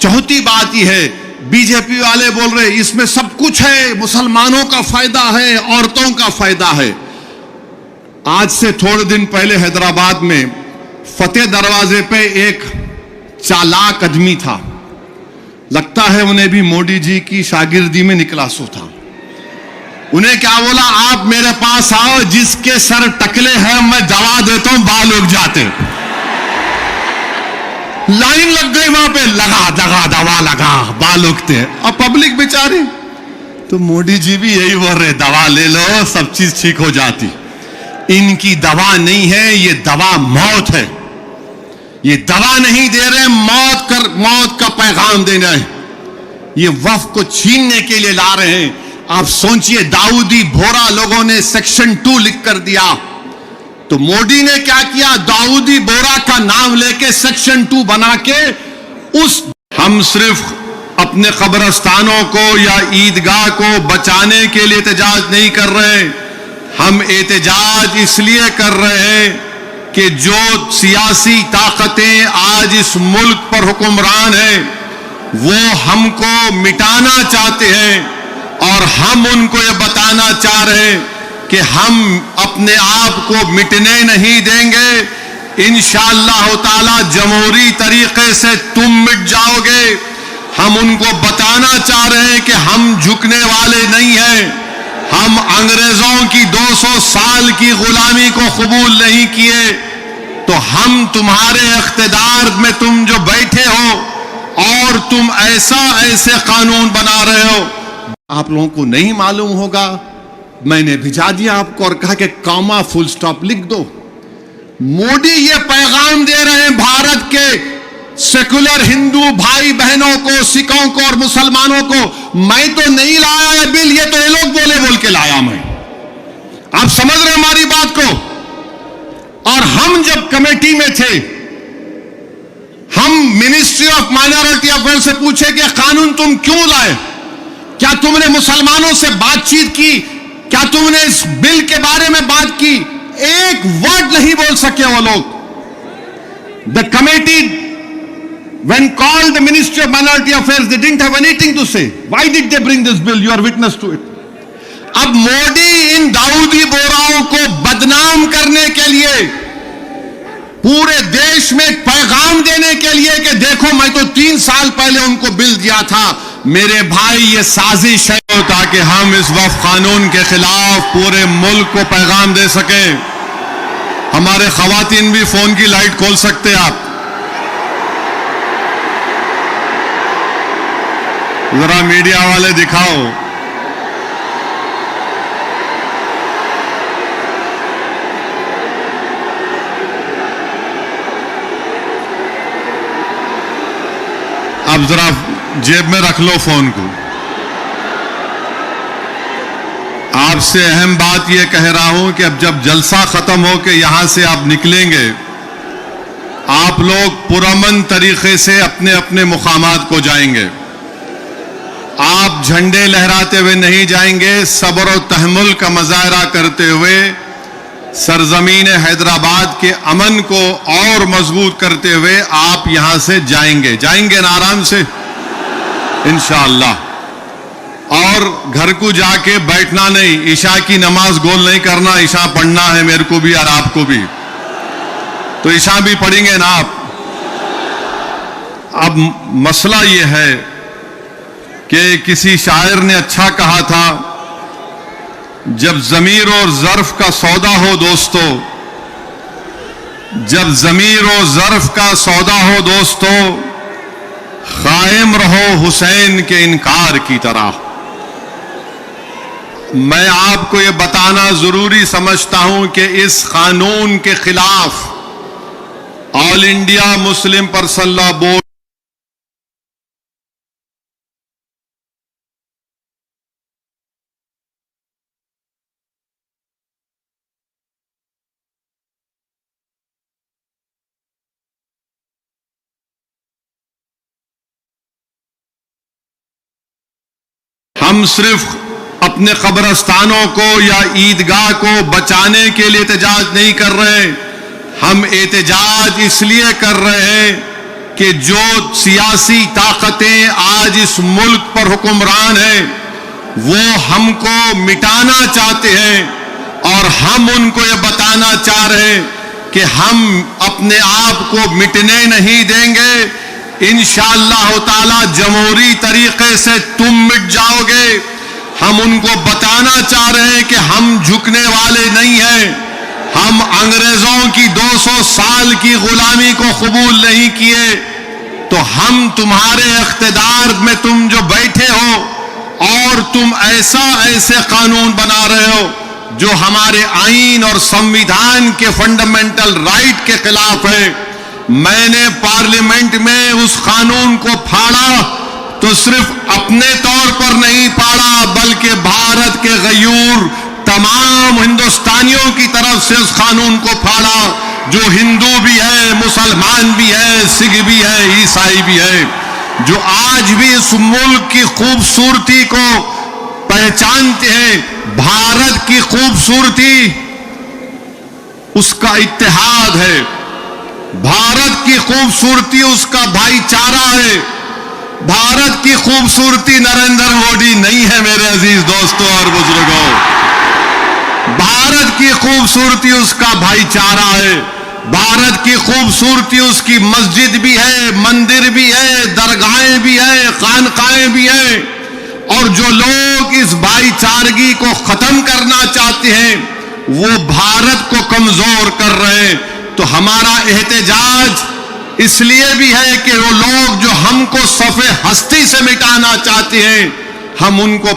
चौथी बात यह है, बीजेपी वाले बोल रहे इसमें सब कुछ है, मुसलमानों का फायदा है, औरतों का फायदा है। आज से थोड़े दिन पहले हैदराबाद में फतेह दरवाजे पे एक चालाक आदमी था, लगता है उन्हें भी मोदी जी की शागिर्दी में निकला सो था। उन्हें क्या बोला, आप मेरे पास आओ, जिसके सर टकले हैं मैं दवा देता हूं, बाल उग जाते। लाइन लग गई वहां पे, लगा दगा दवा लगा, बाल उगते। अब पब्लिक बेचारी, तो मोदी जी भी यही बोल रहे, दवा ले लो सब चीज ठीक हो जाती। इनकी दवा नहीं है, ये दवा मौत है। ये दवा नहीं दे रहे, मौत का पैगाम देना है। ये वक्फ को छीनने के लिए ला रहे हैं। आप सोचिए, दाऊदी बोहरा लोगों ने सेक्शन 2 लिख कर दिया, तो मोदी ने क्या किया, दाऊदी बोहरा का नाम लेके सेक्शन 2 बना के हम सिर्फ अपने कब्रस्तानों को या ईदगाह को बचाने के लिए एहतजाज नहीं कर रहे, हम एहतजाज इसलिए कर रहे हैं कि जो सियासी ताकतें आज इस मुल्क पर हुक्मरान हैं, वो हमको मिटाना चाहते हैं, और हम उनको ये बताना चाह रहे हैं कि हम अपने आप को मिटने नहीं देंगे। इंशाअल्लाह ताला जमहूरी तरीके से तुम मिट जाओगे। हम उनको बताना चाह रहे हैं कि हम झुकने वाले नहीं हैं। हम अंग्रेजों की 200 साल की गुलामी को कबूल नहीं किए, तो हम तुम्हारे इख्तिदार में तुम जो बैठे हो और तुम ऐसे कानून बना रहे हो, आप लोगों को नहीं मालूम होगा, मैंने भिजा दिया आपको और कहा कि कॉमा फुल स्टॉप लिख दो। मोदी ये पैगाम दे रहे हैं भारत के सेकुलर हिंदू भाई बहनों को, सिखों को और मुसलमानों को, मैं तो नहीं लाया है बिल, ये तो ये लोग बोल के लाया मैं। आप समझ रहे हमारी बात को। और हम जब कमेटी में थे, हम मिनिस्ट्री ऑफ माइनॉरिटी अफेयर्स से पूछे कि कानून तुम क्यों लाए, क्या तुमने मुसलमानों से बातचीत की, क्या तुमने इस बिल के बारे में बात की? एक वर्ड नहीं बोल सके वो लोग। The committee when called the Ministry of Minority Affairs, they didn't have anything to say. Why did they bring this bill? You are witness to it. अब मोदी इन दाऊदी बोहराओं को बदनाम करने के लिए, पूरे देश में एक पैगाम देने के लिए कि देखो मैं तो 3 साल पहले उनको बिल दिया था, मेरे भाई ये साजिश है ताकि हम इस वक्फ कानून के खिलाफ पूरे मुल्क को पैगाम दे सके। हमारे खवातीन भी फोन की लाइट खोल सकते हैं आप, जरा मीडिया वाले दिखाओ। अब जरा जेब में रख लो फोन को। आपसे अहम बात यह कह रहा हूं कि अब जब जलसा खत्म हो के यहां से आप निकलेंगे, आप लोग पुरअमन तरीके से अपने अपने मुकामात को जाएंगे। आप झंडे लहराते हुए नहीं जाएंगे, सब्र और तहम्मुल का मुजाहरा करते हुए सरजमीन हैदराबाद के अमन को और मजबूत करते हुए आप यहां से जाएंगे ना आराम से इंशाअल्लाह। और घर को जाके बैठना नहीं, ईशा की नमाज गोल नहीं करना, ईशा पढ़ना है मेरे को भी और आपको भी, तो ईशा भी पढ़ेंगे ना आप। अब मसला यह है कि किसी शायर ने अच्छा कहा था, जब ज़मीर और ज़र्फ का सौदा हो दोस्तों, जब ज़मीर और ज़र्फ का सौदा हो दोस्तों, कायम रहो हुसैन के इनकार की तरह। मैं आपको ये बताना जरूरी समझता हूं कि इस कानून के खिलाफ all India Muslim personal law board हम सिर्फ अपने कब्रस्तानों को या ईदगाह को बचाने के लिए एहतजाज नहीं कर रहे, हम एहतजाज इसलिए कर रहे हैं कि जो सियासी ताकतें आज इस मुल्क पर हुक्मरान हैं वो हमको मिटाना चाहते हैं और हम उनको ये बताना चाह रहे हैं कि हम अपने आप को मिटने नहीं देंगे। इंशाअल्लाह ताला जमहूरी तरीके से तुम मिट जाओगे। हम उनको बताना चाह रहे हैं कि हम झुकने वाले नहीं हैं। हम अंग्रेजों की 200 साल की गुलामी को कबूल नहीं किए। तो हम तुम्हारे इख्तिदार में तुम जो बैठे हो और तुम ऐसे कानून बना रहे हो जो हमारे आईन और संविधान के फंडामेंटल राइट के खिलाफ है। मैंने पार्लियामेंट में उस कानून को फाड़ा तो सिर्फ अपने तौर पर नहीं फाड़ा बल्कि भारत के गयूर तमाम हिंदुस्तानियों की तरफ से उस कानून को फाड़ा, जो हिंदू भी है, मुसलमान भी है, सिख भी है, ईसाई भी है, जो आज भी इस मुल्क की खूबसूरती को पहचानते हैं। भारत की खूबसूरती उसका इत्तेहाद है, भारत की खूबसूरती उसका भाईचारा है। भारत की खूबसूरती नरेंद्र मोदी नहीं है मेरे अजीज दोस्तों और बुजुर्गों। भारत की खूबसूरती उसका भाईचारा है। भारत की खूबसूरती उसकी मस्जिद भी है, मंदिर भी है, दरगाहें भी है, खानकाएं भी है। और जो लोग इस भाईचारगी को खत्म करना चाहते हैं वो भारत को कमजोर कर रहे हैं। तो हमारा एहतजाज इसलिए भी है कि वो लोग जो हमको सफ़े हस्ती से मिटाना चाहते हैं हम उनको